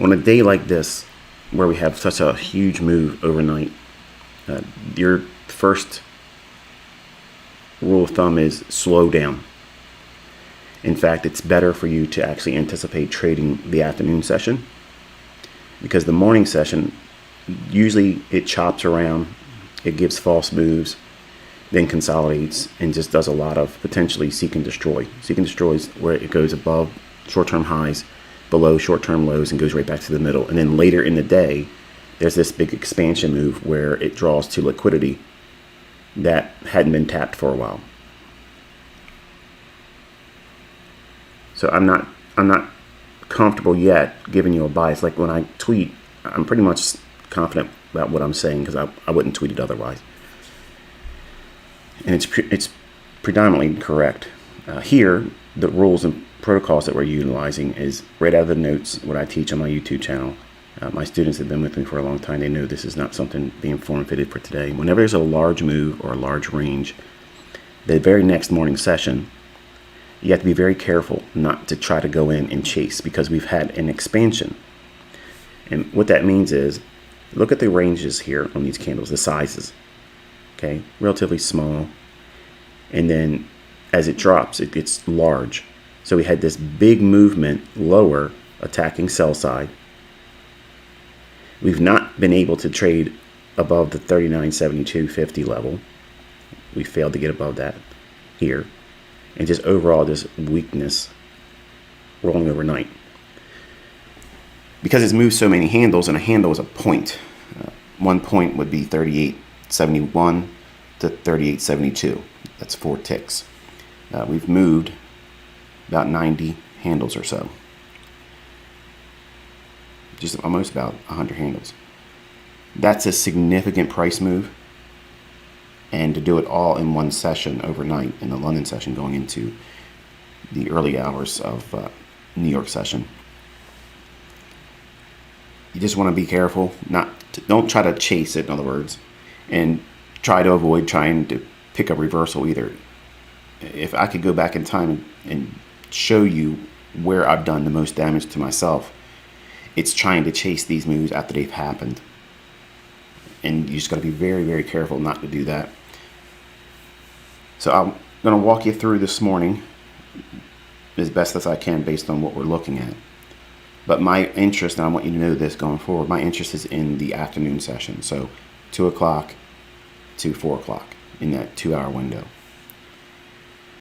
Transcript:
On a day like this, where we have such a huge move overnight, your first rule of thumb is slow down. In fact, it's better for you to actually anticipate trading the afternoon session, because the morning session, usually it chops around, it gives false moves, then consolidates and just does a lot of potentially seek and destroy. Seek and destroy is where it goes above short-term highs, below short-term lows, and goes right back to the middle. And then later in the day, there's this big expansion move where it draws to liquidity that hadn't been tapped for a while. So I'm not comfortable yet giving you a bias. Like when I tweet, I'm pretty much confident about what I'm saying, because I wouldn't tweet it otherwise. And it's predominantly correct. Here, the rules and protocols that we're utilizing is right out of the notes, what I teach on my YouTube channel. My students have been with me for a long time. They know this is not something being form-fitted for today. Whenever there's a large move or a large range, the very next morning session, you have to be very careful not to try to go in and chase, because we've had an expansion. And what that means is, look at the ranges here on these candles, the sizes. Okay, relatively small. And then as it drops, it gets large. So we had this big movement lower, attacking sell side. We've not been able to trade above the 39.7250 level. We failed to get above that here. And just overall, this weakness rolling overnight. Because it's moved so many handles, and a handle is a point. One point would be 38.71 to 38.72. That's 4 ticks. We've moved about 90 handles or so. Just almost about 100 handles. That's a significant price move. And to do it all in one session overnight, in the London session going into the early hours of New York session. You just want to be careful. Don't try to chase it, in other words, and try to avoid trying to pick a reversal either. If I could go back in time and show you where I've done the most damage to myself, it's trying to chase these moves after they've happened. And you just got to be very, very careful not to do that. So I'm going to walk you through this morning as best as I can based on what we're looking at. But my interest, and I want you to know this going forward, my interest is in the afternoon session. So 2 o'clock to 4 o'clock in that 2-hour window.